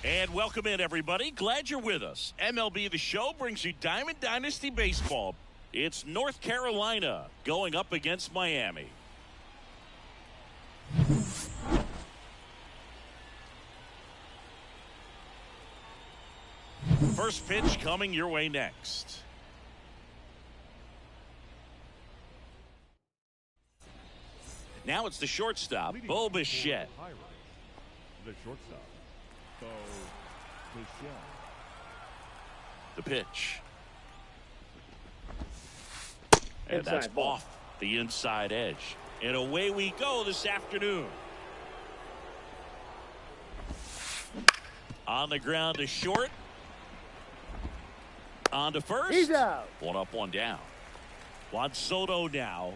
And welcome in, everybody. Glad you're with us. MLB The Show brings you Diamond Dynasty Baseball. It's North Carolina going up against Miami. First pitch coming your way next. Now it's the shortstop, Bo Bichette. The shortstop, Bo Bichette. The pitch. And Inside that's ball. off the inside edge. And away we go this afternoon. On the ground to short. On to first. He's out. One up, one down. Juan Soto now.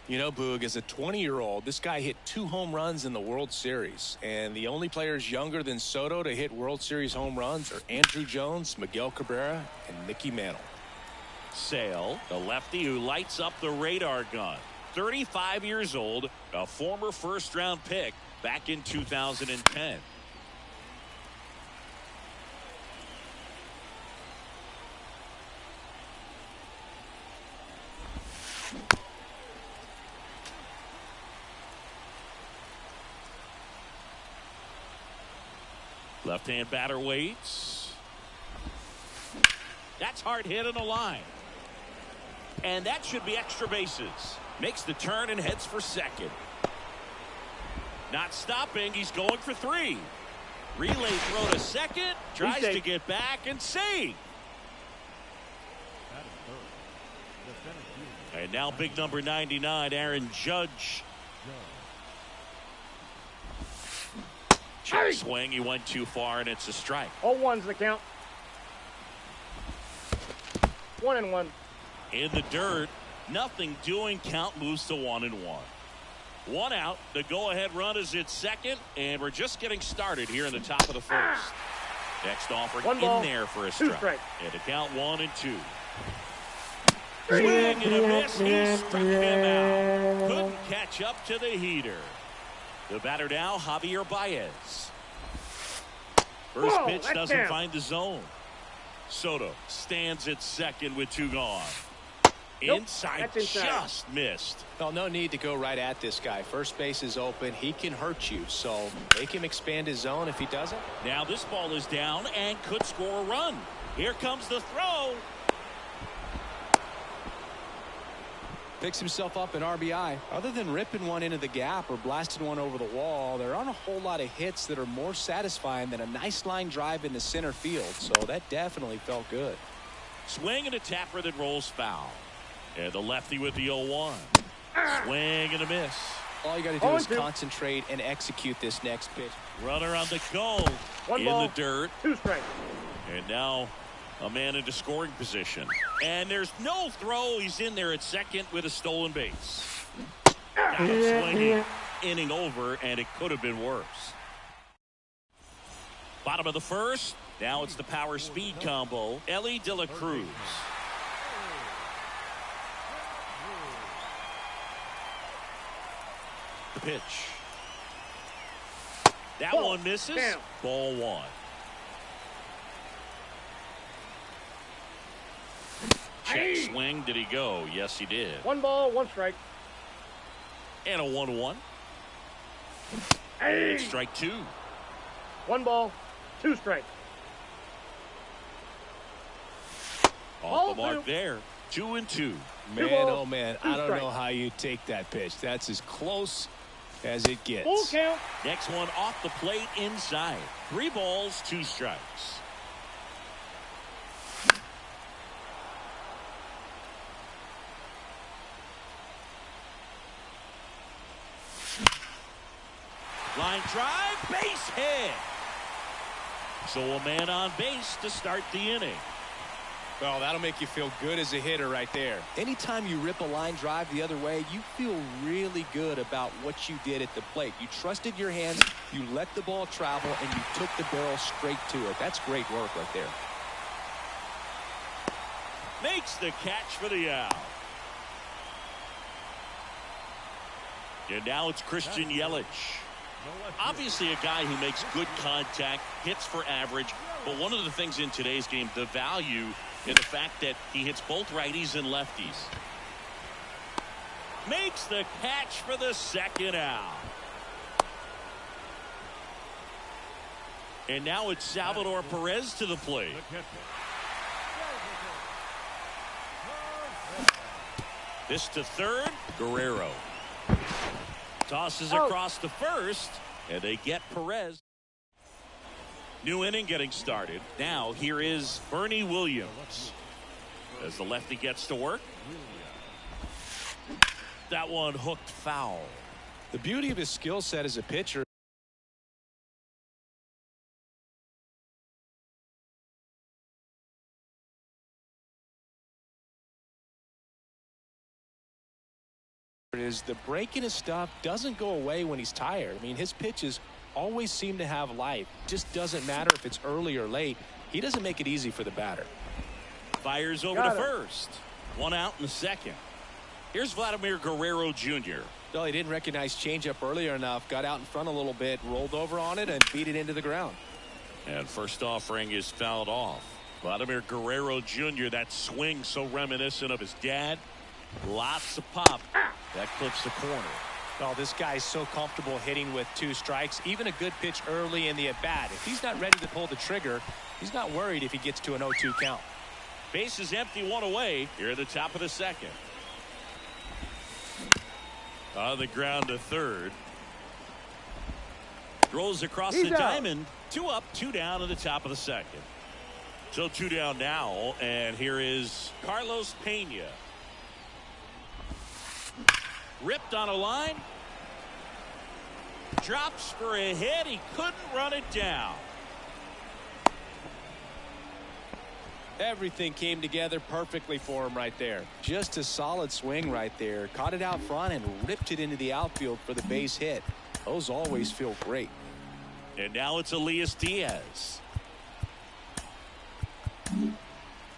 You know, Boog, as a 20-year-old, this guy hit 2 home runs in the World Series. And the only players younger than Soto to hit World Series home runs are Andrew Jones, Miguel Cabrera, and Mickey Mantle. Sale, the lefty who lights up the radar gun. 35 years old, a former first-round pick back in 2010. Left-hand batter waits. That's hard hit on the line. And that should be extra bases. Makes the turn and heads for second. Not stopping. He's going for 3. Relay throw to second. Tries to get back and save. And now big number 99, Aaron Judge. Check swing. He went too far, and it's a strike. 0-1's the count. 1-1. In the dirt, nothing doing. Count moves to 1-1. 1 out. The go-ahead run is at second, and we're just getting started here in the top of the first. Next offer in there for a strike. And the count 1-2. Swing and a miss. He struck him out. Couldn't catch up to the heater. The batter now, Javier Baez. First pitch doesn't find the zone. Soto stands at second with 2 gone. Inside, just missed. Well, no need to go right at this guy. First base is open. He can hurt you, so make him expand his zone if he doesn't. Now this ball is down and could score a run. Here comes the throw. Picks himself up an RBI. Other than ripping one into the gap or blasting one over the wall, there aren't a whole lot of hits that are more satisfying than a nice line drive in the center field. So that definitely felt good. Swing and a tapper that rolls foul. And the lefty with the 0-1. Swing and a miss. All you got to do is concentrate and execute this next pitch. Runner on the go. In the dirt. 2 strikes. And now a man into scoring position. And there's no throw. He's in there at second with a stolen base. Got him swinging. Inning over, and it could have been worse. Bottom of the first. Now it's the power speed combo. Ellie De La Cruz. The pitch. That one misses. Ball 1. Check swing. Did he go? Yes, he did. 1 ball, 1 strike. And a 1-1. Strike 2. 1 ball, 2 strikes. Off the mark there. 2-2. Man, oh man, I don't know how you take that pitch. That's as close as it gets. Full count. Next one off the plate inside. 3 balls, 2 strikes. Line drive, base hit. So a man on base to start the inning. Well, that'll make you feel good as a hitter right there. Anytime you rip a line drive the other way, you feel really good about what you did at the plate. You trusted your hands, you let the ball travel, and you took the barrel straight to it. That's great work right there. Makes the catch for the out. And now it's Christian Yelich. Obviously a guy who makes good contact, hits for average, but one of the things in today's game, the value in the fact that he hits both righties and lefties. Makes the catch for the second out. And now it's Salvador Perez to the plate. This to third, Guerrero. Tosses across to first, and they get Perez. New inning getting started. Now here is Bernie Williams as the lefty gets to work. That one hooked foul. The beauty of his skill set as a pitcher is the break in his stuff doesn't go away when he's tired. I mean, his pitches always seem to have life. Just doesn't matter if it's early or late. He doesn't make it easy for the batter. Fires over to first. One out in the second. Here's Vladimir Guerrero Jr. Well, he didn't recognize changeup earlier enough, got out in front a little bit, rolled over on it, and beat it into the ground. And first offering is fouled off. Vladimir Guerrero Jr., that swing so reminiscent of his dad. Lots of pop. That clips the corner. Oh, this guy's so comfortable hitting with 2 strikes. Even a good pitch early in the at-bat. If he's not ready to pull the trigger, he's not worried if he gets to an 0-2 count. Base is empty, one away here at the top of the second. On the ground to third. Throws across the diamond. 2 up, 2 down at the top of the second. So 2 down now, and here is Carlos Pena. Ripped on a line. Drops for a hit. He couldn't run it down. Everything came together perfectly for him right there. Just a solid swing right there. Caught it out front and ripped it into the outfield for the base hit. Those always feel great. And now it's Elias Diaz.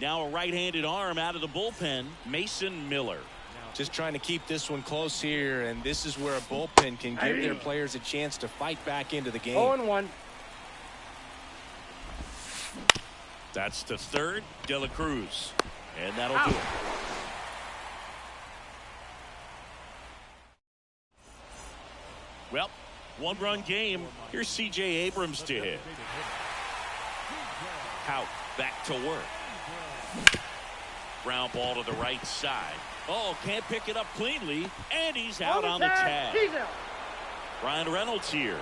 Now a right-handed arm out of the bullpen, Mason Miller. Just trying to keep this one close here, and this is where a bullpen can give their players a chance to fight back into the game. 0-1. That's to third, De La Cruz. And that'll do it. Well, 1-run game. Here's C.J. Abrams to hit. Hout back to work. Ground ball to the right side. Oh, can't pick it up cleanly, and he's out on the tag. He's out. Ryan Reynolds here.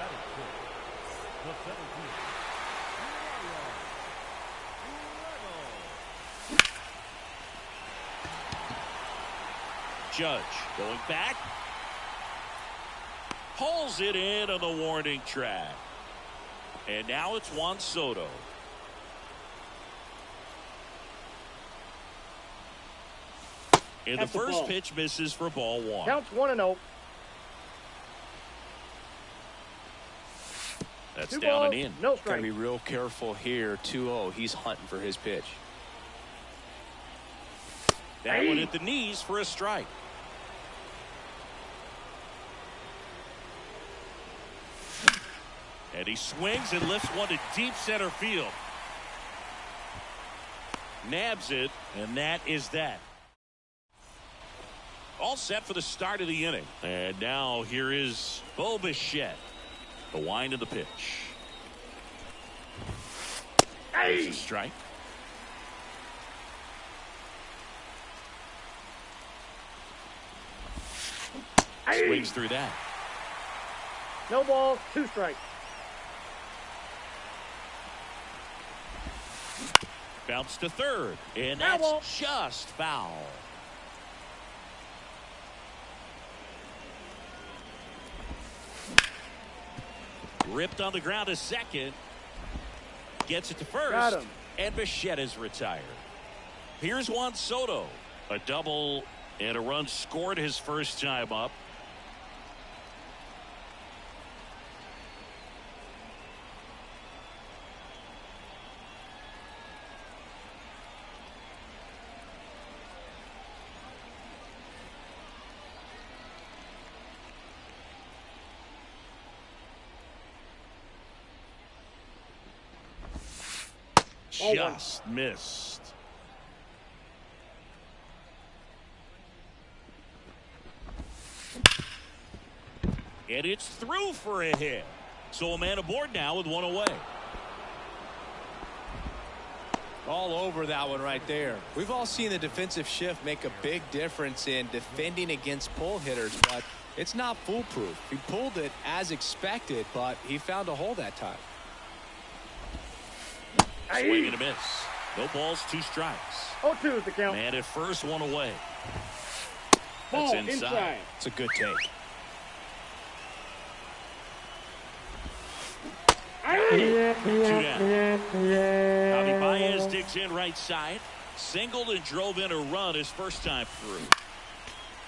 Judge going back. Pulls it in on the warning track. And now it's Juan Soto. And the first pitch misses for ball 1. Counts 1-0. That's 2 down balls, and in. No Got to strike. be real careful here. 2-0. He's hunting for his pitch. That one at the knees for a strike. And he swings and lifts one to deep center field. Nabs it, and that is that. All set for the start of the inning. And now here is Bo Bichette. The wind of the pitch. There's a strike. Swings through that. No balls, 2 strikes. Bounce to third. And Foul that's ball. just foul. Ripped on the ground to second. Gets it to Got first. him. And Bichette is retired. Here's Juan Soto. A double and a run scored his first time up. Ball one. just missed. And it's through for a hit. So a man aboard now with one away. All over that one right there. We've all seen the defensive shift make a big difference in defending against pull hitters, but it's not foolproof. He pulled it as expected, but he found a hole that time. Swing and a miss. No balls, 2 strikes. 0-2 is the count. Man at first, one away. Ball That's inside. It's a good take. Two down. Javi Baez digs in right side. Singled and drove in a run his first time through.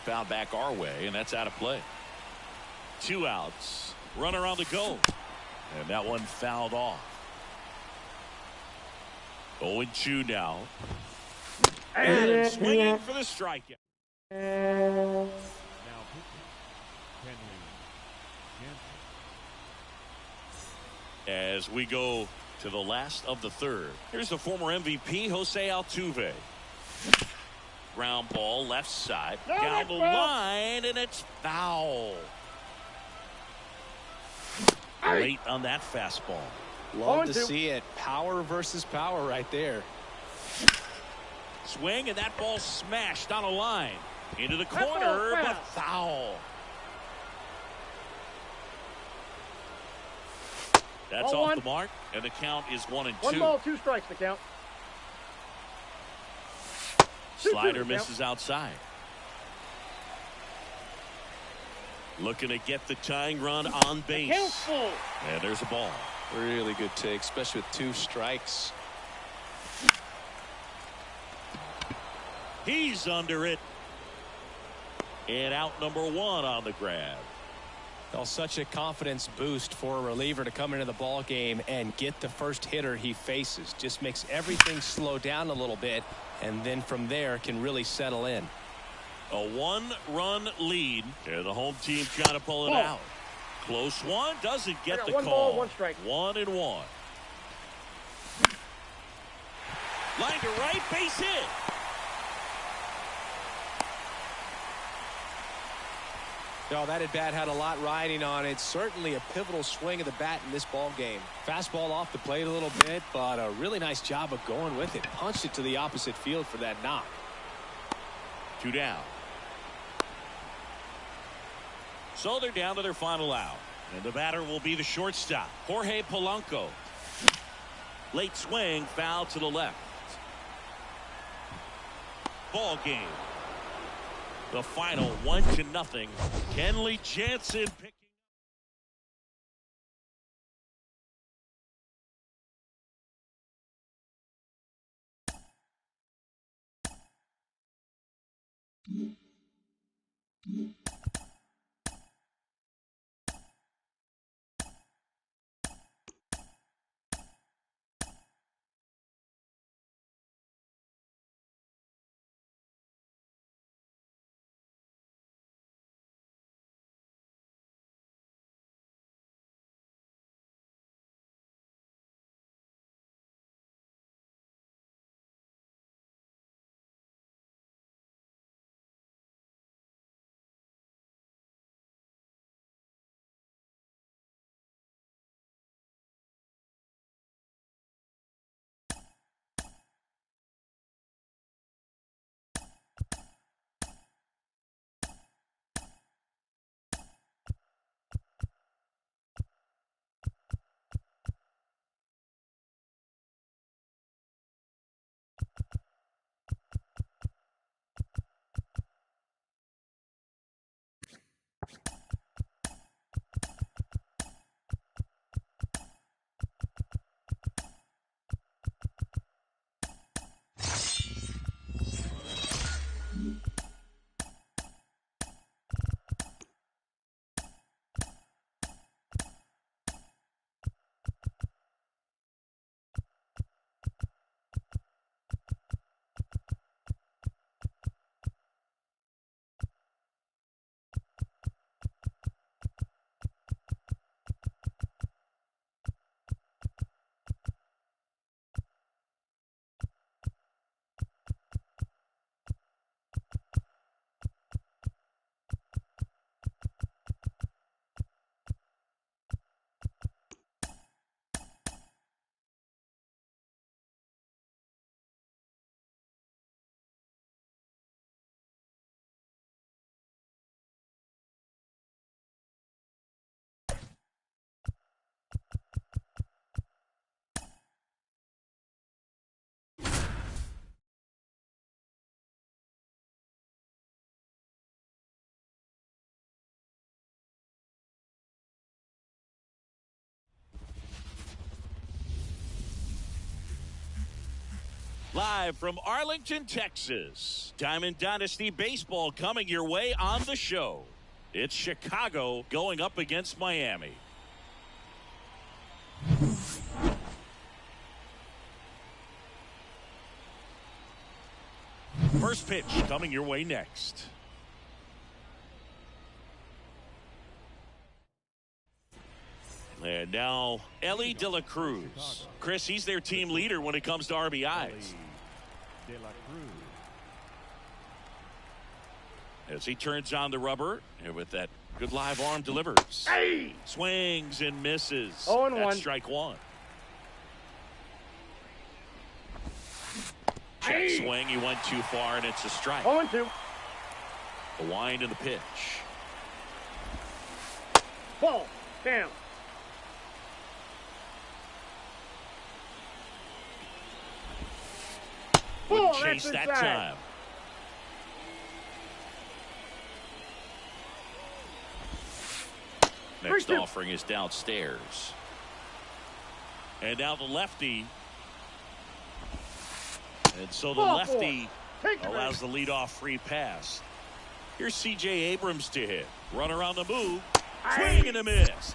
Found back our way, and that's out of play. 2 outs. Runner on the go. And that one fouled off. 0-2 now. And swinging for the strikeout. Now pitching. Kenley Jansen. As we go to the last of the third. Here's the former MVP, Jose Altuve. Ground ball left side. Down the line, and it's foul. Late on that fastball. Love to see it. Power versus power right there. Swing, and that ball smashed on a line. Into the corner, but foul. That's Ball off one. the mark, and the count is 1-2. 1 ball, 2 strikes the count. Slider misses outside. Looking to get the tying run on base. Count full. And there's a ball. Really good take, especially with 2 strikes. He's under it. And out number 1 on the grab. Well, such a confidence boost for a reliever to come into the ball game and get the first hitter he faces. Just makes everything slow down a little bit, and then from there can really settle in. A 1-run lead. And the home team trying to pull it out. Close one. Doesn't get the 1 call. ball, 1 strike. 1-1. Line to right, base hit. No, that at bat had a lot riding on it. Certainly a pivotal swing of the bat in this ball game. Fastball off the plate a little bit, but a really nice job of going with it. Punched it to the opposite field for that knock. 2 down. So they're down to their final out. And the batter will be the shortstop, Jorge Polanco. Late swing, foul to the left. Ball game. The final 1-0. Kenley Jansen picking. Live from Arlington, Texas, Diamond Dynasty Baseball coming your way on the show. It's Chicago going up against Miami. First pitch coming your way next. And now Ellie De La Cruz. Chris, he's their team leader when it comes to RBIs. De La Cruz. As he turns on the rubber, and with that good live arm delivers. Hey! Swings and misses. 0-1. That's strike one. Check Hey! swing. He went too far, and it's a strike. 0-2. The wind and the pitch. Ball. Down. Wouldn't Ball, chase that's that inside. time. Next 3-2. offering is downstairs. And now the lefty. And so the Ball lefty Take the allows the leadoff free pass. Here's C.J. Abrams to hit. Runner on the move. Swing and a miss.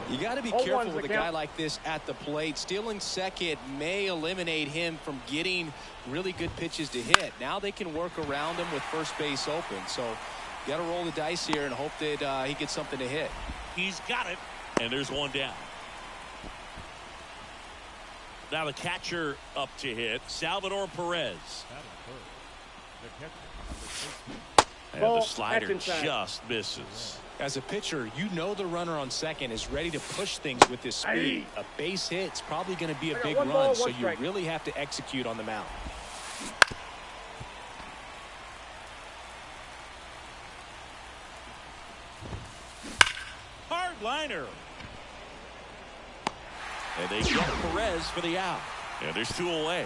You got to be 0-1's careful the with a count. guy like this at the plate. Stealing second may eliminate him from getting really good pitches to hit. Now they can work around him with first base open. So you got to roll the dice here and hope that he gets something to hit. He's got it. And there's one down. Now the catcher up to hit, Salvador Perez. Batting first. The catcher, number 16. And Ball, the slider that's inside. just misses. As a pitcher, you know the runner on second is ready to push things with his speed. A base hit's probably going to be a I got big one run, ball, so one you strike. really have to execute on the mound. Hard liner. And they get Perez for the out. And there's two away.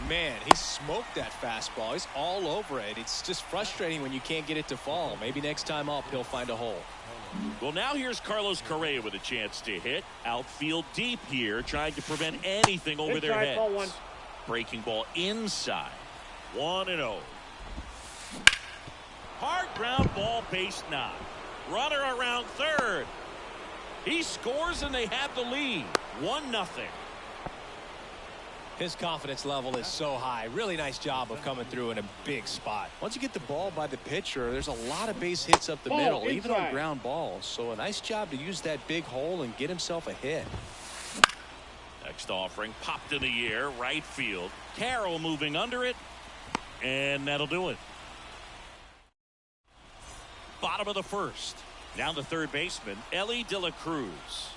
Man, he smoked that fastball. He's all over it. It's just frustrating when you can't get it to fall. Maybe next time up, he'll find a hole. Well, now here's Carlos Correa with a chance to hit. Outfield deep here, trying to prevent anything over their Inside, ball heads. one. Breaking ball inside. 1-0. Hard ground ball, base knock. Runner around third. He scores and they have the lead. 1-0. His confidence level is so high. Really nice job of coming through in a big spot. Once you get the ball by the pitcher, there's a lot of base hits up the Ball middle, even on inside. ground balls. So a nice job to use that big hole and get himself a hit. Next offering popped in the air, right field. Carroll moving under it, and that'll do it. Bottom of the first. Now the third baseman, Ellie De La Cruz.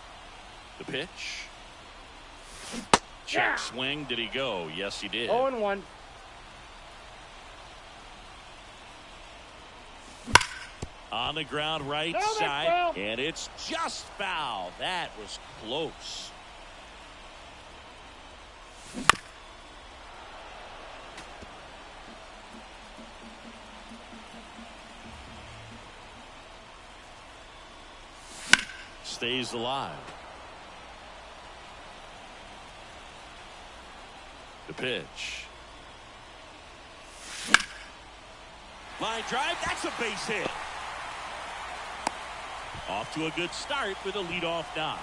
The pitch. Check Yeah. swing. Did he go? Yes, he did. 0-1. On the ground right No, that's side. foul. And it's just foul. That was close. Stays alive. The pitch. Line drive. That's a base hit. Off to a good start with a leadoff knock.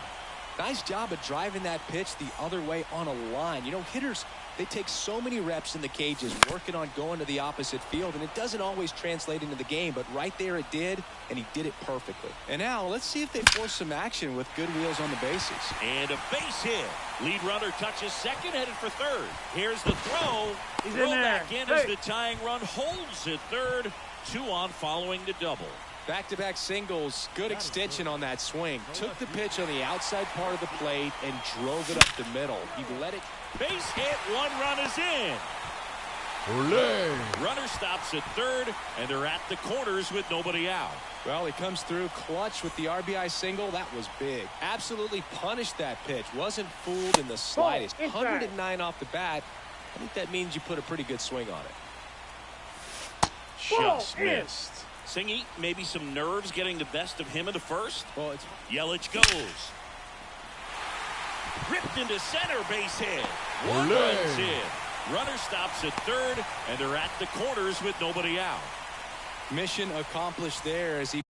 Nice job of driving that pitch the other way on a line. You know, hitters, they take so many reps in the cages working on going to the opposite field, and it doesn't always translate into the game, but right there it did, and he did it perfectly. And now let's see if they force some action with good wheels on the bases. And a base hit. Lead runner touches second, headed for third. Here's the throw. He's Throw in there. back in as Hey. the tying run holds at third. 2 on following the double. Back-to-back singles, good extension on that swing. Took the pitch on the outside part of the plate and drove it up the middle. He let it. Base hit. 1 run is in. Runner stops at third, and they're at the corners with nobody out. Well, he comes through clutch with the RBI single. That was big. Absolutely punished that pitch. Wasn't fooled in the slightest. inside. 109 off the bat. I think that means you put a pretty good swing on it. Just in. missed. Singy, maybe some nerves getting the best of him in the first. Well, it's Yelich goes. Ripped into center, base hit. One runs in. Runner stops at third, and they're at the corners with nobody out. Mission accomplished there as he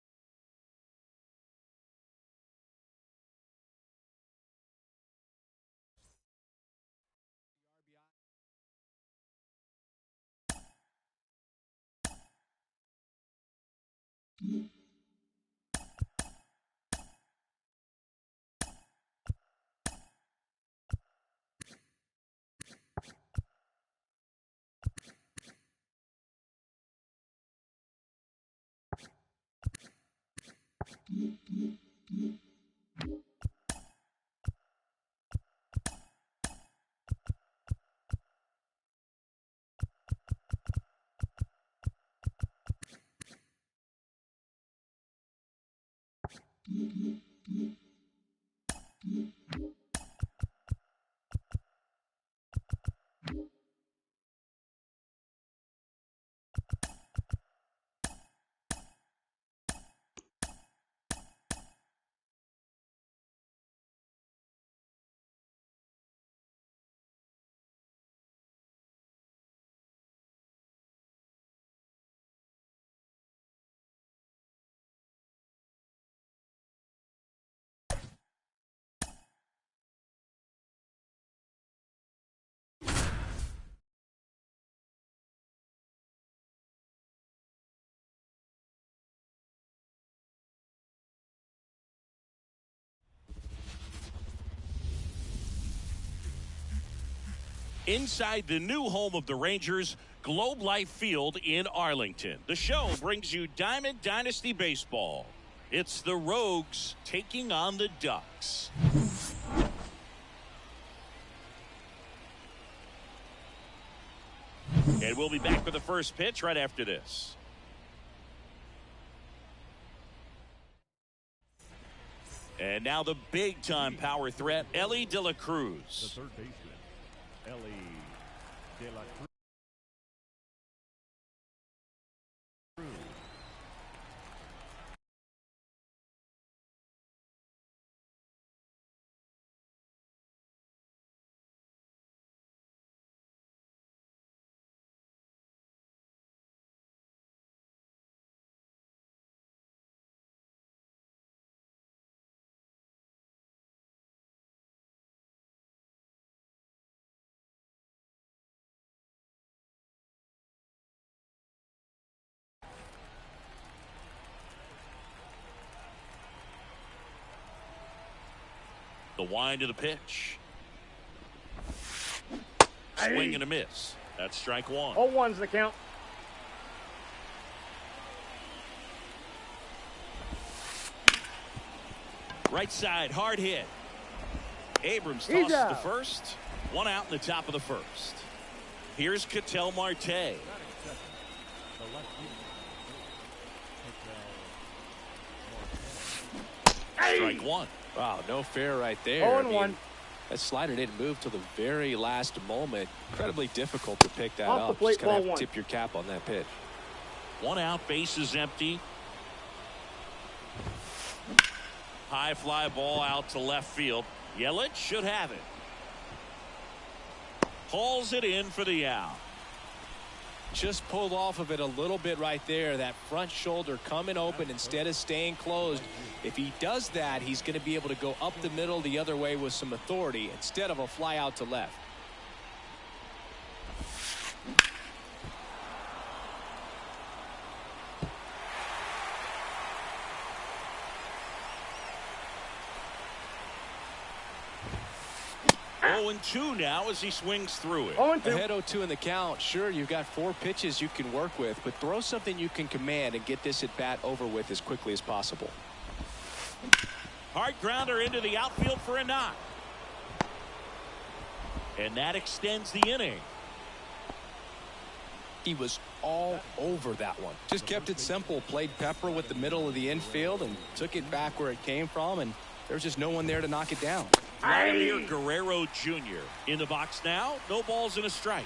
Inside the new home of the Rangers, Globe Life Field in Arlington. The show brings you Diamond Dynasty Baseball. It's the Rogues taking on the Ducks. And we'll be back with the first pitch right after this. And now the big-time power threat, Ellie De La The Cruz. third baseman, Ellie De La Cruz. The wind of the pitch. Swing and a miss. That's strike one. 0-1's the count. Right side, hard hit. Abrams He's tosses out. to first. One out in the top of the first. Here's Ketel Marte. The left field. Strike one. wow, no fair right there. 0-1. That slider didn't move till the very last moment. Incredibly difficult to pick that Off the up. plate, Just gotta ball have to one. tip your cap on that pitch. One out, base is empty. High fly ball out to left field. Yelich should have it. Hauls it in for the out. Just pulled off of it a little bit right there. That front shoulder coming open instead of staying closed. If he does that, he's going to be able to go up the middle the other way with some authority instead of a fly out to left. Oh, and 2 now as he swings through it. 0-2. Ahead 0-2 in the count. Sure, you've got 4 pitches you can work with, but throw something you can command and get this at bat over with as quickly as possible. Hard grounder into the outfield for a knock. And that extends the inning. He was all over that one. Just kept it simple, played pepper with the middle of the infield and took it back where it came from, and there's just no one there to knock it down. Vladimir Guerrero Jr. in the box now. No balls and a strike.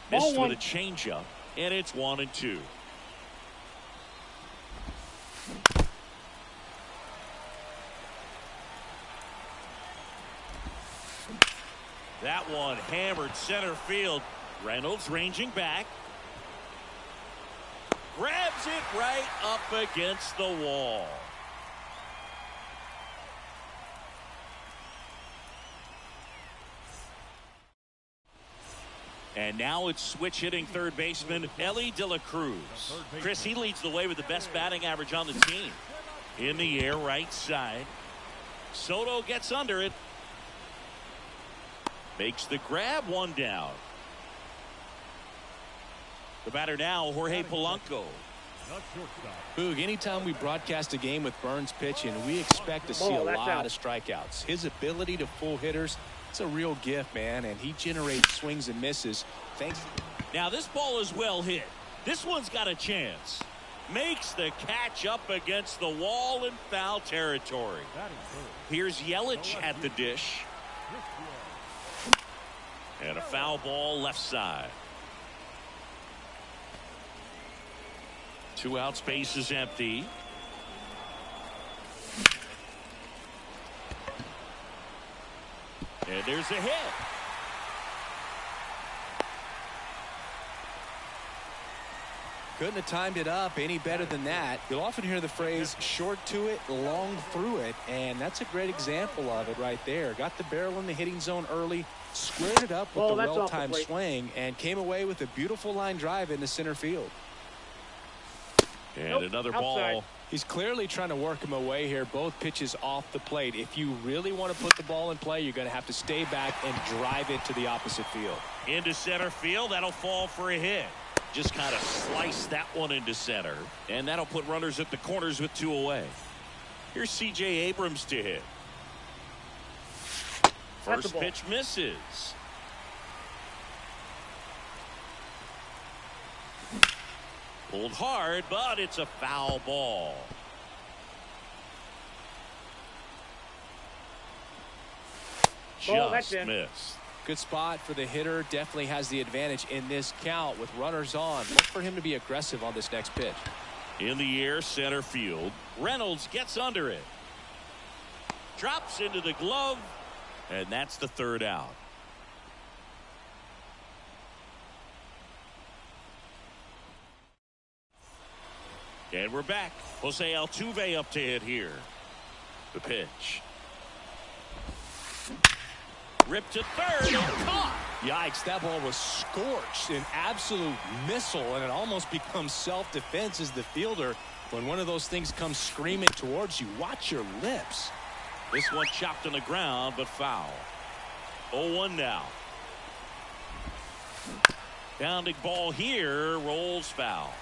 Missed Ball with one. a changeup. and it's 1-2. That one hammered center field. Reynolds ranging back. Grabs it right up against the wall. And now it's switch hitting third baseman Ellie De La Cruz. Chris, he leads the way with the best batting average on the team. In the air, right side. Soto gets under it. Makes the grab, one down. The batter now, Jorge Polanco. Boog, anytime we broadcast a game with Burns pitching, we expect to see a lot of strikeouts. His ability to pull hitters, it's a real gift, man, and he generates swings and misses. Thanks. Now this ball is well hit. This one's got a chance. Makes the catch up against the wall in foul territory. Here's Yelich at the dish. And a foul ball left side. 2 out, space is empty. And there's a hit. Couldn't have timed it up any better than that. You'll often hear the phrase short to it, long through it, and that's a great example of it right there. Got the barrel in the hitting zone early, squared it up with the well-timed swing, and came away with a beautiful line drive into center field. And another ball. He's clearly trying to work him away here. Both pitches off the plate. If you really want to put the ball in play, you're going to have to stay back and drive it to the opposite field. Into center field. That'll fall for a hit. Just kind of slice that one into center. And that'll put runners at the corners with 2 away. Here's C.J. Abrams to hit. First pitch misses. Pulled hard, but it's a foul ball. Just missed. Good spot for the hitter. Definitely has the advantage in this count with runners on. Look for him to be aggressive on this next pitch. In the air, center field. Reynolds gets under it. Drops into the glove. And that's the 3rd out. And we're back. Jose Altuve up to hit here. The pitch. Ripped to third and caught. Yikes, that ball was scorched. An absolute missile, and it almost becomes self-defense as the fielder. When one of those things comes screaming towards you, watch your lips. This one chopped on the ground, but foul. 0-1 now. Bounding ball here, rolls foul.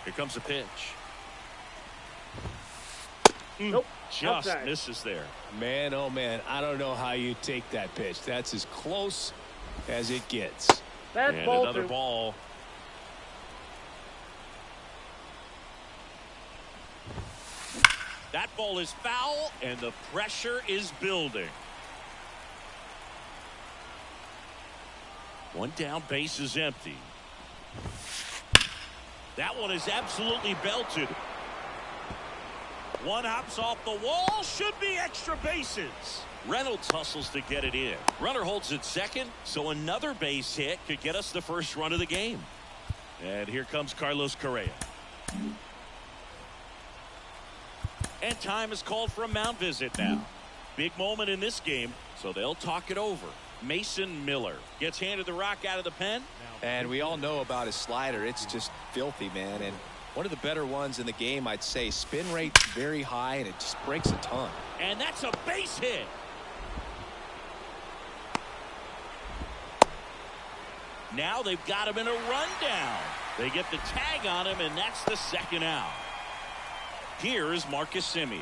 Here comes a pitch. Nope. Just misses there. Man, oh man, I don't know how you take that pitch. That's as close as it gets. That's and another ball. That ball is foul, and the pressure is building. One down, base is empty. That one is absolutely belted. One hops off the wall, should be extra bases. Reynolds hustles to get it in. Runner holds it second, so another base hit could get us the first run of the game. And here comes Carlos Correa. And time is called for a mound visit now. Big moment in this game, so they'll talk it over. Mason Miller gets handed the rock out of the pen. And we all know about his slider. It's just filthy, man. And one of the better ones in the game, I'd say. Spin rate very high, and it just breaks a ton. And that's a base hit. Now they've got him in a rundown. They get the tag on him, and that's the 2nd out. Here is Marcus Semien.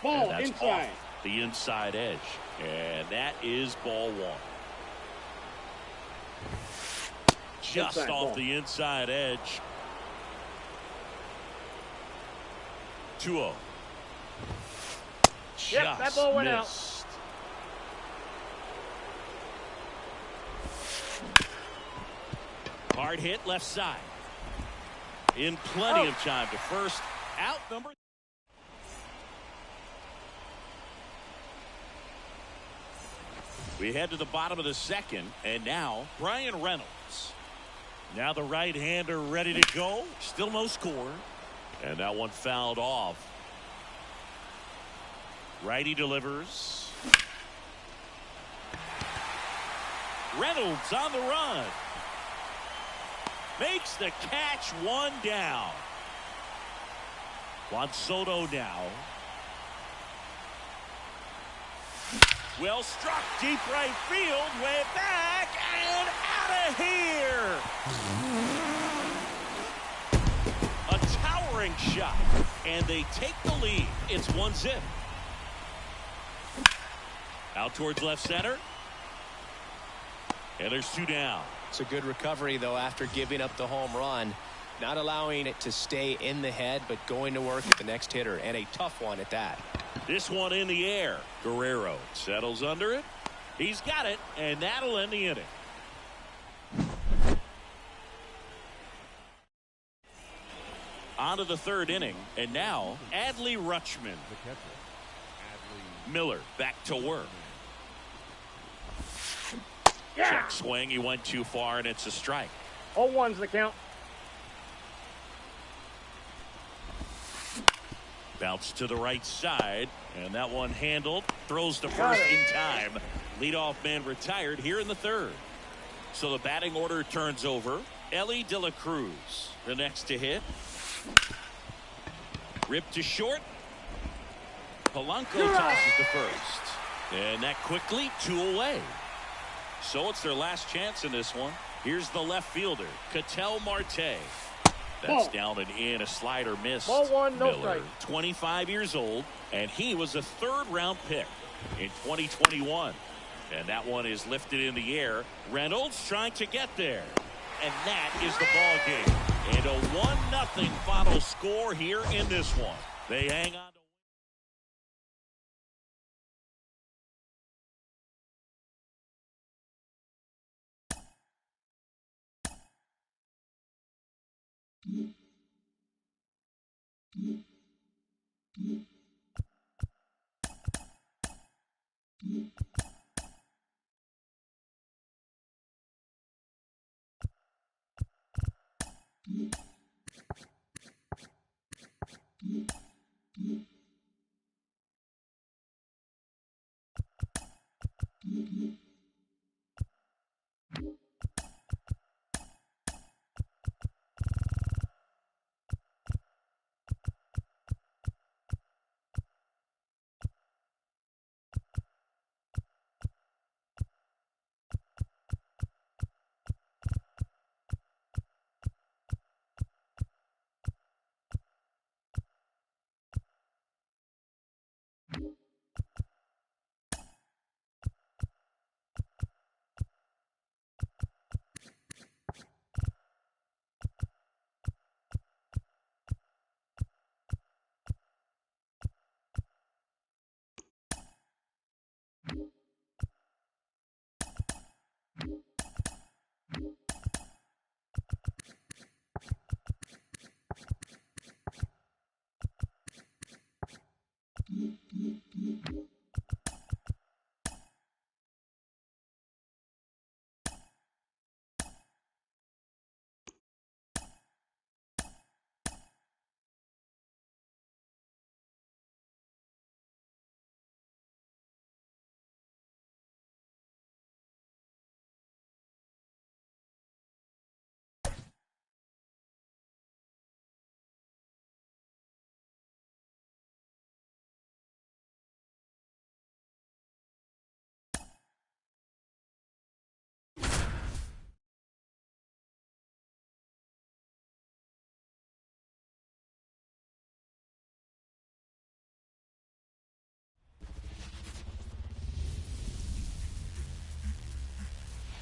Ball inside. The inside edge. And that is ball 1. Just inside off ball. the inside edge. 2-0. Yep, that ball went out. Hard hit left side. In plenty of time to first. Out number. We head to the bottom of the second, and now Brian Reynolds. Now the right-hander ready to go. Still no score. And that one fouled off. Righty delivers. Reynolds on the run. Makes the catch, one down. Juan Soto now. Well struck deep right field, way back and out of here. A towering shot, and they take the lead. It's 1-0. Out towards left center. And there's 2 down. It's a good recovery, though, after giving up the home run. Not allowing it to stay in the head, but going to work at the next hitter, and a tough one at that. This one in the air. Guerrero settles under it. He's got it, and that'll end the inning. On to the third inning, and now Adley Rutschman. The catcher, Adley Miller back to work. Check swing. He went too far, and it's a strike. 0-1's the count. Bounce to the right side, and that one handled. Throws to first in time. Leadoff man retired here in the third. So the batting order turns over. Ellie De La Cruz, the next to hit. Ripped to short. Polanco tosses to first. And that quickly 2 away. So it's their last chance in this one. Here's the left fielder, Ketel Marte. That's down and in, a slider missed. Ball 1, no Miller, strike. 25 years old, and he was a third-round pick in 2021. And that one is lifted in the air. Reynolds trying to get there. And that is the ball game. And a 1-0 final score here in this one. They hang on to.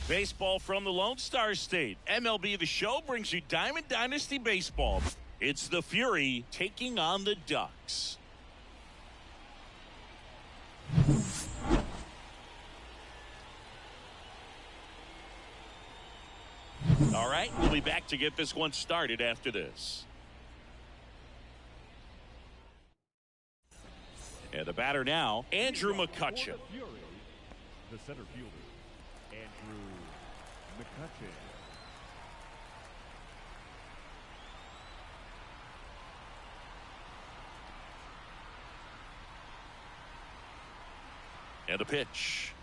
Baseball from the Lone Star State. MLB The Show brings you Diamond Dynasty Baseball. It's the Fury taking on the Ducks. All right, we'll be back to get this one started after this. And the batter now, Andrew McCutchen. The center fielder, Andrew McCutchen. And a pitch.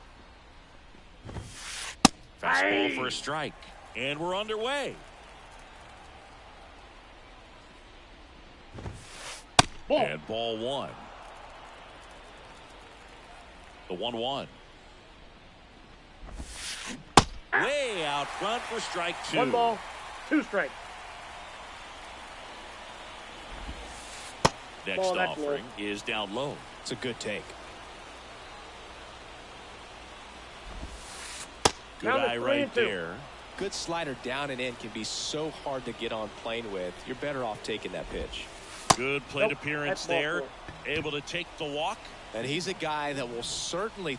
Fastball for a strike. And we're underway. Ball. And ball one. The 1-1. Way out front for strike two. 1 ball, 2 strikes. Next Ball, that's offering is down low. It's a good take. Good Now eye it's right 3-2. there. Good slider down and in can be so hard to get on plane with. You're better off taking that pitch. Good plate Nope, appearance that's ball there. 4. Able to take the walk. And he's a guy that will certainly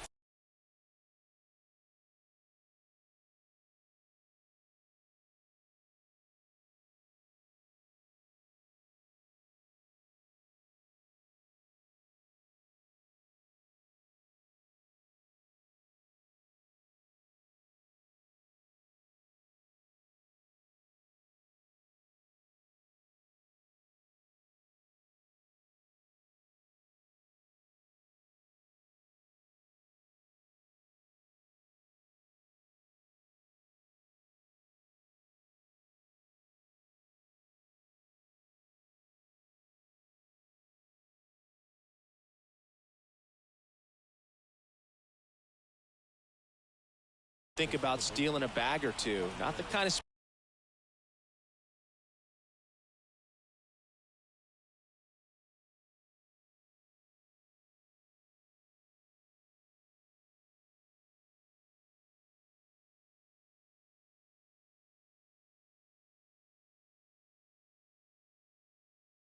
think about stealing a bag or two. Not the kind of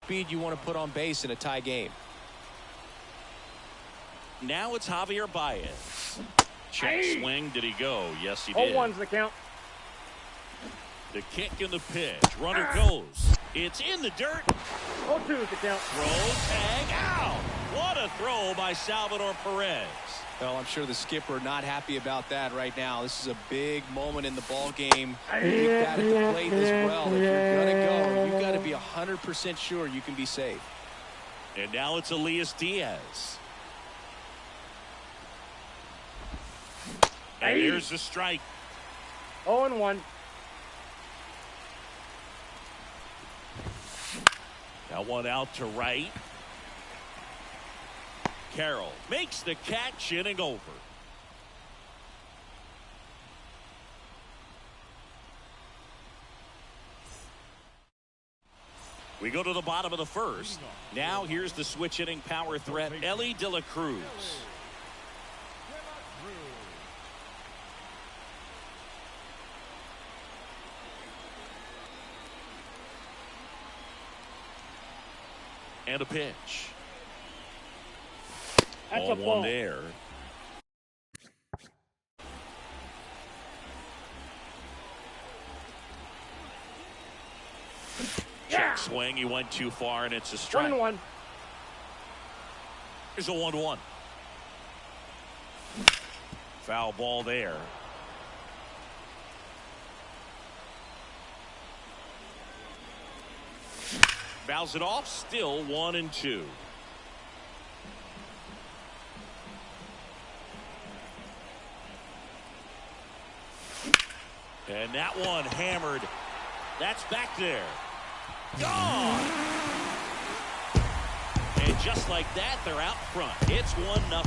speed you want to put on base in a tie game. Now it's Javier Baez. Check swing. Did he go? Yes, he did. 0-1's the count. The kick and the pitch. Runner goes. It's in the dirt. 0-2's the count. Throw, tag, out. What a throw by Salvador Perez. Well, I'm sure the skipper not happy about that right now. This is a big moment in the ball game. You've got to play this well. If you're going to go, you've got to be 100% sure you can be safe. And now it's Elias Diaz. And here's the strike. 0-1. That one out to right. Carroll makes the catch, inning over. We go to the bottom of the first. Now here's the switch hitting power threat, Elly De La Cruz. And a pitch. That's Ball a ball. one there. Check swing. He went too far, and it's a strike. 1-1. Here's a 1-1. Foul ball there. Fouls it off. Still 1-2. And that one hammered. That's back there. Gone. And just like that, they're out front. It's 1-0.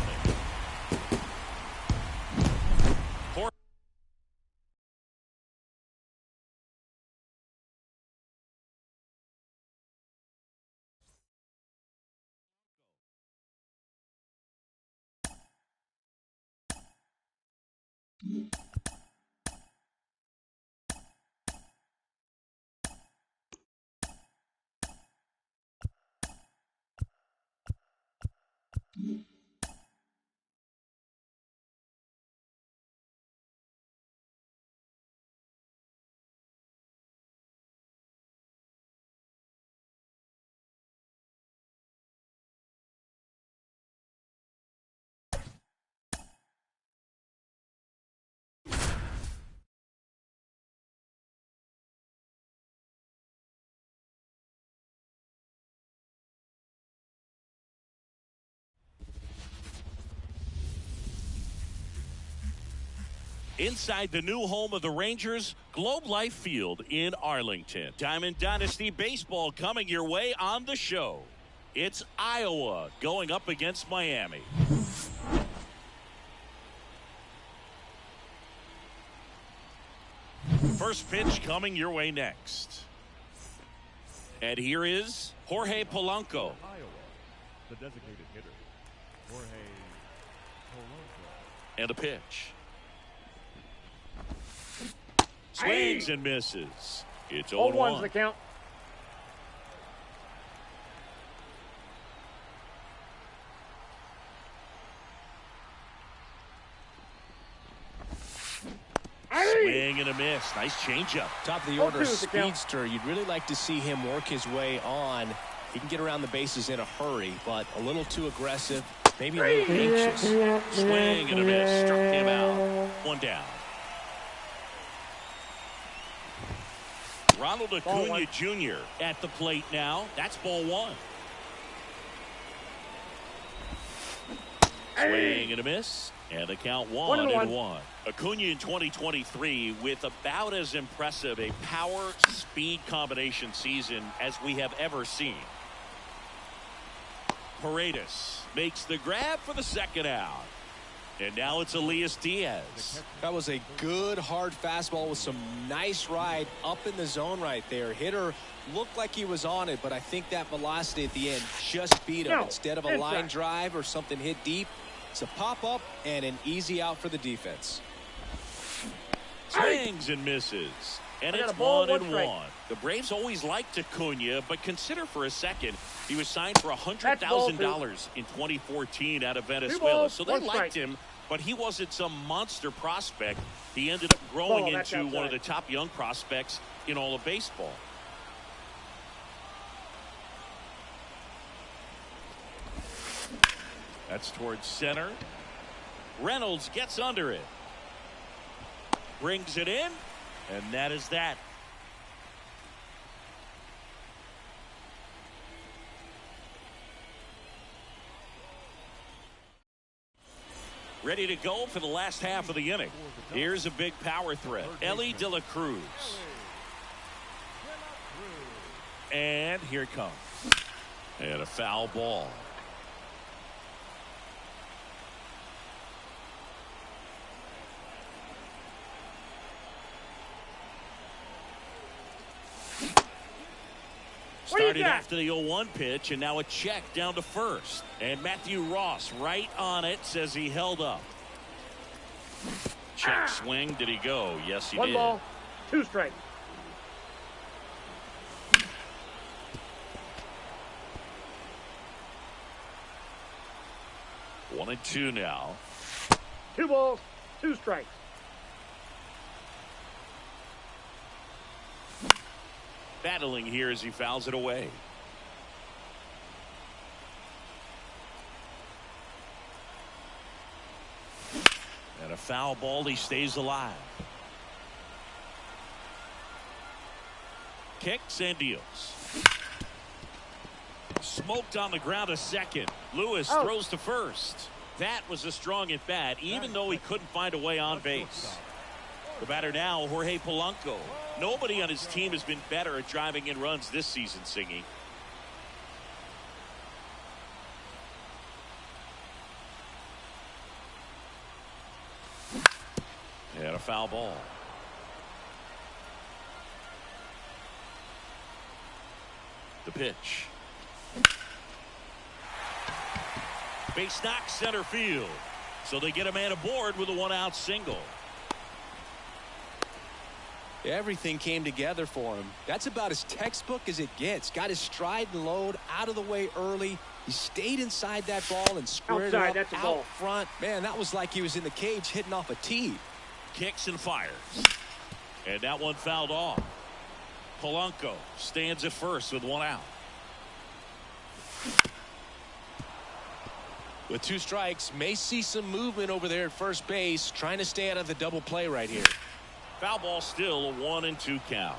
inside the new home of the Rangers, Globe Life Field in Arlington. Diamond Dynasty Baseball coming your way on the show. It's Iowa going up against Miami. First pitch coming your way next. And here is Jorge Polanco. Iowa, the designated hitter, Jorge Polanco. And a pitch. Swings and misses. It's 0-1's 0-1. the count. Swing and a miss. Nice changeup. Top of the order 0-2's the count. speedster. You'd really like to see him work his way on. He can get around the bases in a hurry, but a little too aggressive, maybe a little anxious. Swing and a miss. Struck him out. One down. Ronald Acuna Jr. at the plate now. That's ball one. Swing and a miss. And the count 1-1. Acuna in 2023 with about as impressive a power-speed combination season as we have ever seen. Paredes makes the grab for the second out. And now it's Elias Diaz. That was a good hard fastball with some nice ride up in the zone right there. Hitter looked like he was on it, but I think that velocity at the end just beat him. Instead of a line drive or something hit deep, it's a pop-up and an easy out for the defense. Swings and misses. And it's 1-1. The Braves always liked Acuna, but consider for a second he was signed for $100,000 in 2014 out of Venezuela. So they liked him, but he wasn't some monster prospect. He ended up growing into one of the top young prospects in all of baseball. That's towards center. Reynolds gets under it. Brings it in, and that is that. Ready to go for the last half of the inning. Here's a big power threat. Ellie De La Cruz. And here it comes. And a foul ball. Started after the 0-1 pitch, and now a check down to first. And Matthew Ross right on it, says he held up. Check swing. Did he go? Yes, he did. 1 ball, 2 strikes. One and two now. 2 balls, 2 strikes. Battling here as he fouls it away. And a foul ball. He stays alive. Kicks and deals. Smoked on the ground to second. Lewis throws to first. That was a strong at bat, even though he couldn't find a way on base. The batter now, Jorge Polanco. Nobody on his team has been better at driving in runs this season, Singy. And a foul ball. The pitch. Base knock center field. So they get a man aboard with a 1-out single. Everything came together for him. That's about as textbook as it gets. Got his stride and load out of the way early. He stayed inside that ball and squared it up out front. Man, that was like he was in the cage hitting off a tee. Kicks and fires. And that one fouled off. Polanco stands at first with 1 out. With 2 strikes, may see some movement over there at first base, trying to stay out of the double play right here. Foul ball, still a 1-2 count.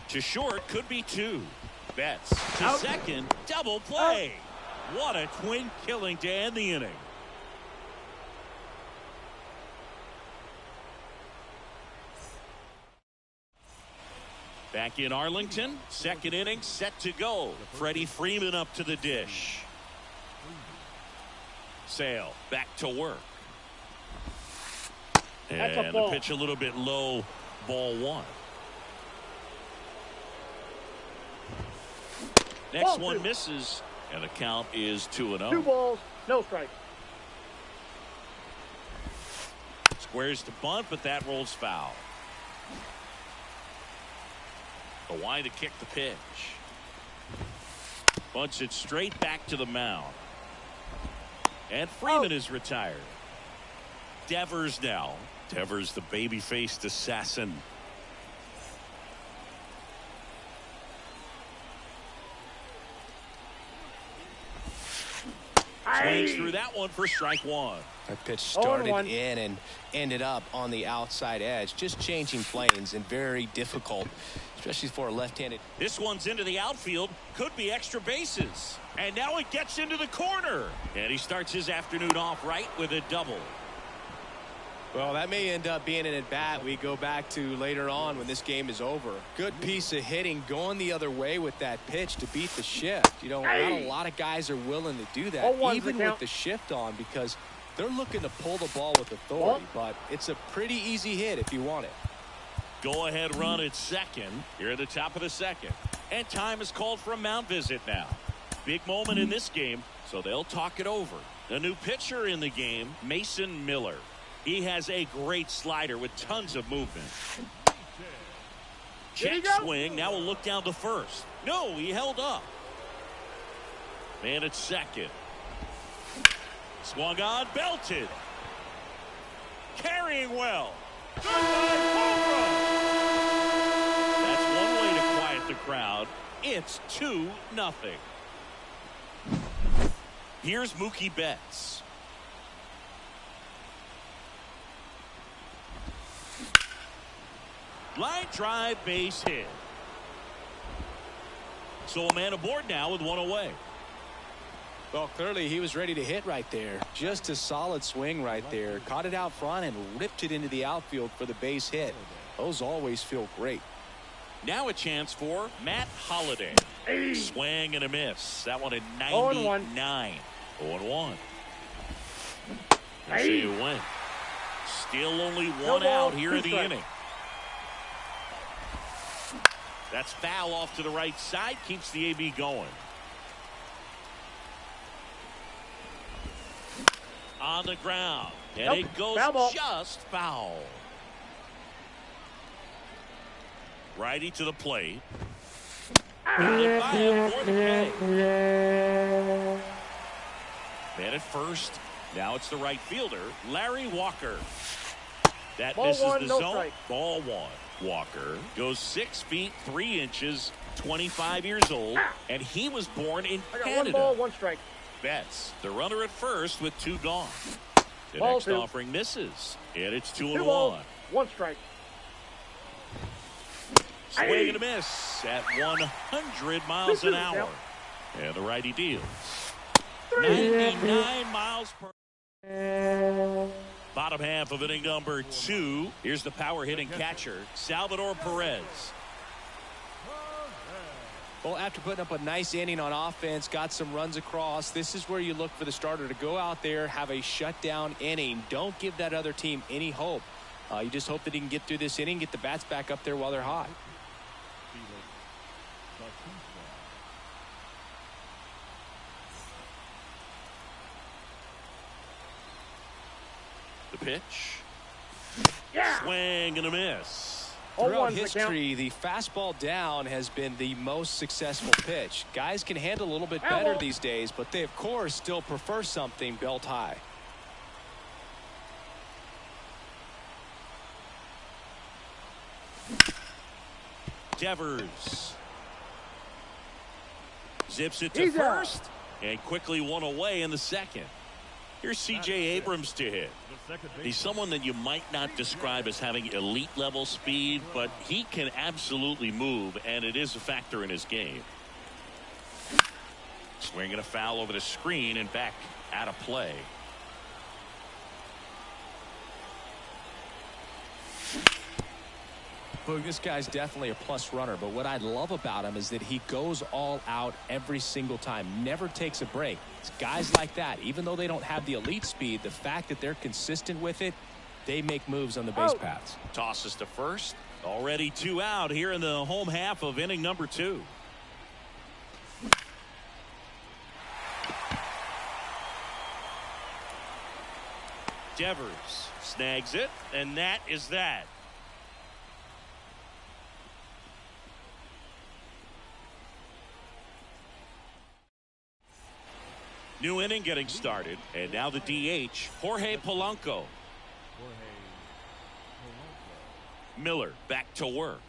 To short, could be 2. Betts to second, double play. What a twin killing to end the inning. Back in Arlington, second inning set to go. Freddie Freeman up to the dish. Sale back to work. That's a And the ball. pitch a little bit low, ball one. Next Ball one two. misses, and the count is 2-0. 2 balls, no strikes. Squares to bunt, but that rolls foul. The wide to kick the pitch. Bunts it straight back to the mound. And Freeman is retired. Devers now. Devers, the baby-faced assassin. Swings through that one for strike one. That pitch 0-1. started in and ended up on the outside edge. Just changing planes and very difficult, especially for a left-handed. This one's into the outfield. Could be extra bases. And now it gets into the corner. And he starts his afternoon off right with a double. Well, that may end up being an at-bat we go back to later on when this game is over. Good piece of hitting going the other way with that pitch to beat the shift. You know, not a lot of guys are willing to do that, 0-1's even the with count. the shift on, because they're looking to pull the ball with authority. But it's a pretty easy hit if you want it. Go ahead run at second here at the top of the second. And time is called for a mound visit now. Big moment in this game, so they'll talk it over. A new pitcher in the game, Mason Miller. He has a great slider with tons of movement. Check swing. Now we'll look down to first. No, he held up. Man at second. Swung on, belted. Carrying well. Goodbye, home run. That's one way to quiet the crowd. It's 2-0. Here's Mookie Betts. Line drive, base hit. So a man aboard now with one away. Well, clearly he was ready to hit right there. Just a solid swing right there. Caught it out front and ripped it into the outfield for the base hit. Those always feel great. Now a chance for Matt Holliday. Swing and a miss. That one at 0-1. 99. 0-1. Let's see who went. Still only one out here in the inning. That's foul off to the right side. Keeps the AB going. On the ground. And it goes just foul. Righty to the plate. Grounded by him for the K. Man at first. Now it's the right fielder, Larry Walker. That Ball misses one, the no zone. strike. Ball one. Walker goes 6 feet 3 inches, 25 years old, and he was born in I got Canada. 1 ball, 1 strike. Betts, the runner at first with 2 gone. The Ball next 2. offering misses, and it's 2 2-1. balls, 1 strike. Swing and a miss at 100 miles an hour. And the righty deals. 99 miles per. Bottom half of inning number 2. Here's the power hitting catcher, Salvador Perez. Well, after putting up a nice inning on offense, got some runs across, this is where you look for the starter to go out there, have a shutdown inning. Don't give that other team any hope. You just hope that he can get through this inning, get the bats back up there while they're hot. The pitch. Swing and a miss. Throughout history, the fastball down has been the most successful pitch. Guys can handle a little bit better these days, but they, of course, still prefer something belt high. Devers zips it to first and quickly one away in the second. Here's C.J. Abrams to hit. He's someone that you might not describe as having elite level speed, but he can absolutely move, and it is a factor in his game. Swinging a foul over the screen and back out of play. Look, this guy's definitely a plus runner, but what I love about him is that he goes all out every single time, never takes a break. It's guys like that, even though they don't have the elite speed, the fact that they're consistent with it, they make moves on the base paths. Tosses to first. Already 2 out here in the home half of inning number 2. Devers snags it, and that is that. New inning getting started, and now the DH, Jorge Polanco. Miller back to work.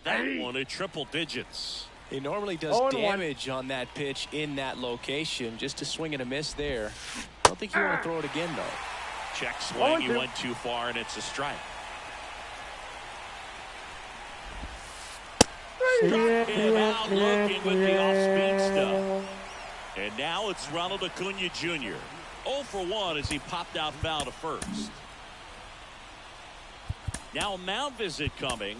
That one at triple digits. He normally does damage on that pitch in that location. Just a swing and a miss there. I don't think you want to throw it again, though. Check swing. He went too far, and it's a strike. Struck him out looking with the off-speed stuff. And now it's Ronald Acuna Jr. 0 for 1 as he popped out foul to first. Now a mound visit coming,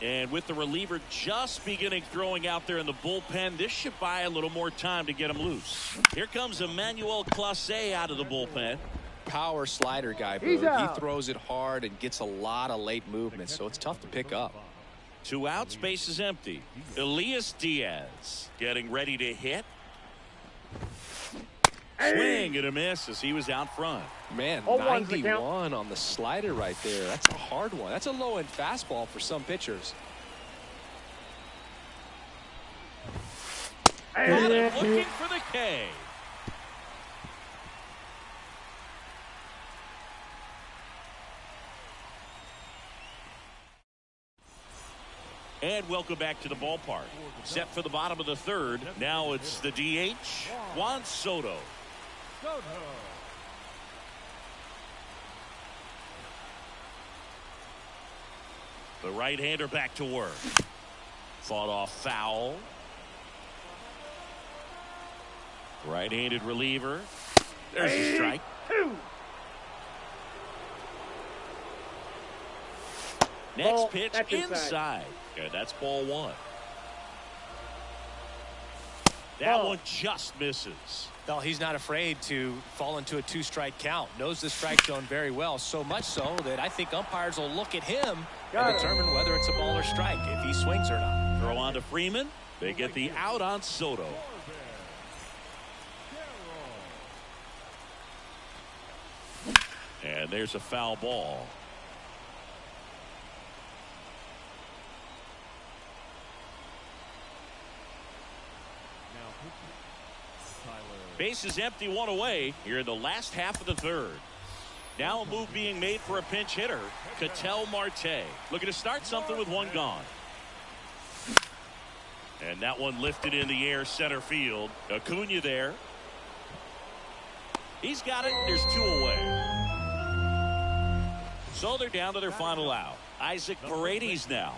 and with the reliever just beginning throwing out there in the bullpen, this should buy a little more time to get him loose. Here comes Emmanuel Clase out of the bullpen. Power slider guy, He throws it hard and gets a lot of late movement, so it's tough to pick up. 2 outs, base is empty. Elias Diaz getting ready to hit. Swing and a miss as he was out front. Man, 91 on the slider right there. That's a hard one. That's a low-end fastball for some pitchers. Got it, looking for the K. And welcome back to the ballpark. Set for the bottom of the third. Now it's the DH, Juan Soto. The right-hander back to work. Fought off foul. Right-handed reliever. There's a strike. 2. Next pitch inside. Okay, that's ball 1. That one just misses. Well, he's not afraid to fall into a 2-strike count. Knows the strike zone very well, so much so that I think umpires will look at him and determine whether it's a ball or strike, if he swings or not. Throw on to Freeman. They get the out on Soto. And there's a foul ball. Base is empty, 1 away here in the last half of the third. Now a move being made for a pinch hitter, Ketel Marte. Looking to start something with 1 gone. And that one lifted in the air center field. Acuna there. He's got it. There's 2 away. So they're down to their final out. Isaac Paredes now.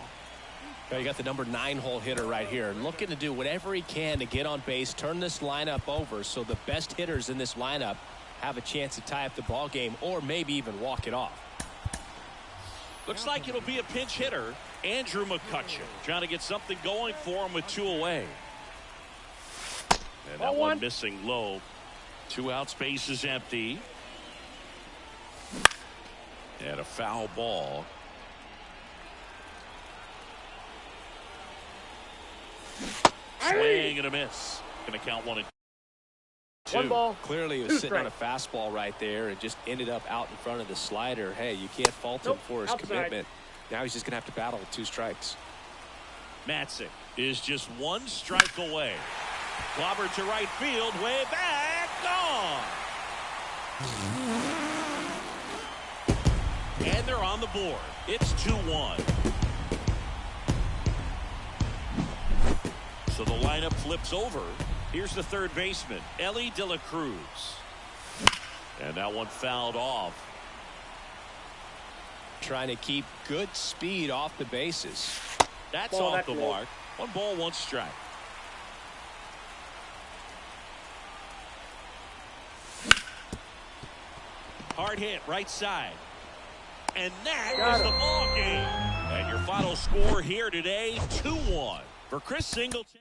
You got the number 9 hole hitter right here, looking to do whatever he can to get on base, turn this lineup over so the best hitters in this lineup have a chance to tie up the ball game or maybe even walk it off. Looks like it'll be a pinch hitter, Andrew McCutcheon, trying to get something going for him with 2 away. And that one missing low. 2 outs, base is empty. And a foul ball. Swing and a miss. Going to count 1 and 2. 1 ball. Clearly, he was sitting on a fastball right there and just ended up out in front of the slider. Hey, you can't fault him for his commitment. Now he's just going to have to battle with 2 strikes. Matzik is just 1 strike away. Clobbered to right field, way back, gone. And they're on the board. It's 2-1. So the lineup flips over. Here's the third baseman, Elly De La Cruz. And that one fouled off. Trying to keep good speed off the bases. That's off the mark. 1 ball, 1 strike. Hard hit, right side. And that Got is the him. ball game. And your final score here today, 2-1 for Chris Singleton.